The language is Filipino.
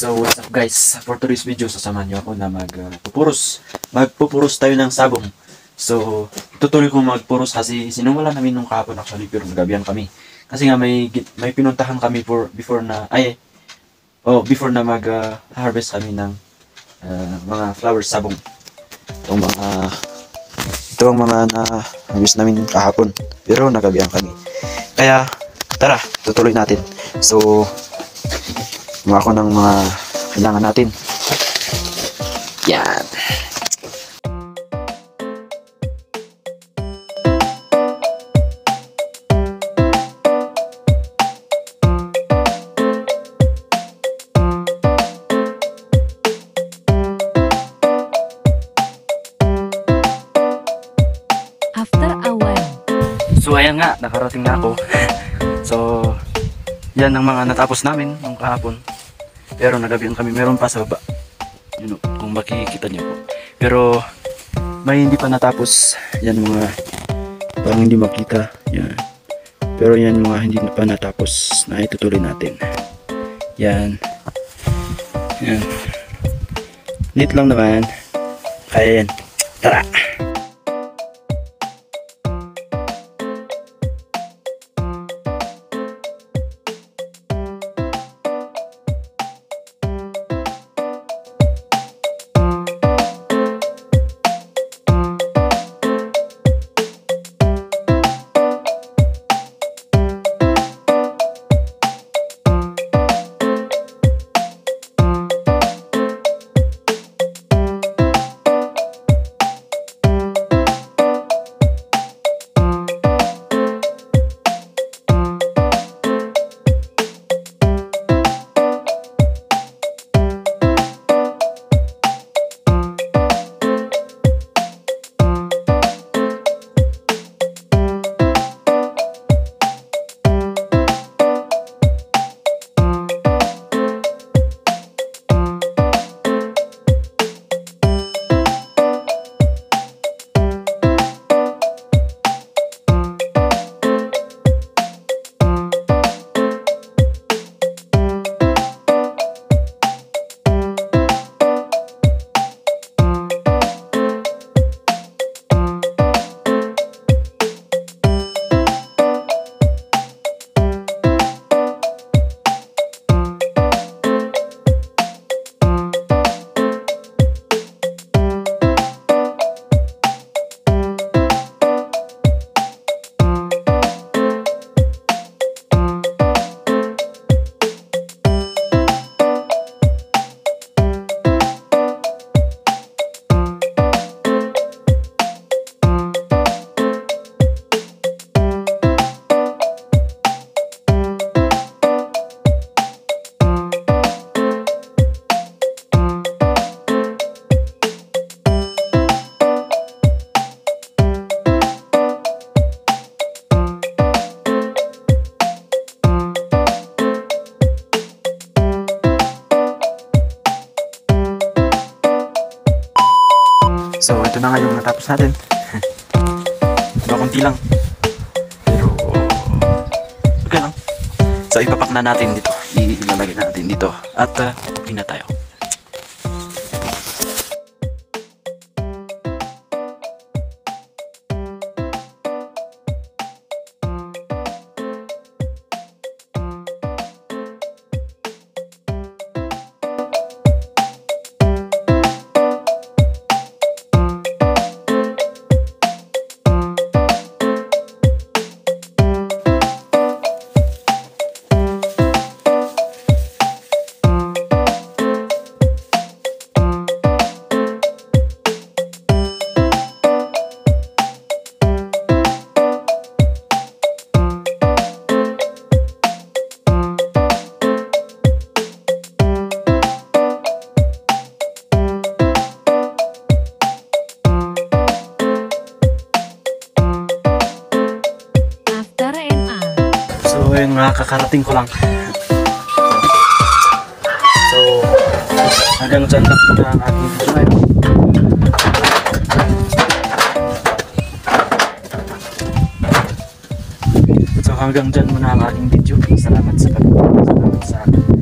So what's up guys, for today's video sasamahan niyo ako na magpupuros tayo ng sabong. So tutuloy ko magpuros kasi sinumula namin nung kahapon actually, pero nagabihan kami kasi nga may pinuntahan kami before na mag harvest kami ng mga flower sabong. Ito ang mga na harvest namin kahapon, pero nagabihan kami. Kaya tara, tutuloy natin. So mga ako ng mga kailangan natin. Yan. After a while. So ayan nga, nakarating na ako. So yan ang mga natapos namin nung kahapon. Pero nagabihan kami, meron pa sa baba. Yun, kung makikita nyo po. Pero may hindi pa natapos. Yan mga parang hindi makita. Yan. Pero yan mga hindi pa natapos na itutuloy natin. Yan. Yan. Neat lang naman. Kaya yan. Tara! So ito na nga yung natapos natin. Diba, kunti lang. Pero okay lang. So ipapak na natin dito. Ilalagay natin dito. At uwi na tayo. So yung kakarating ko lang. So hanggang dyan lang po ang ating video ngayon. So hanggang dyan muna ang ating video. Salamat sa pag-subscribe sa akin.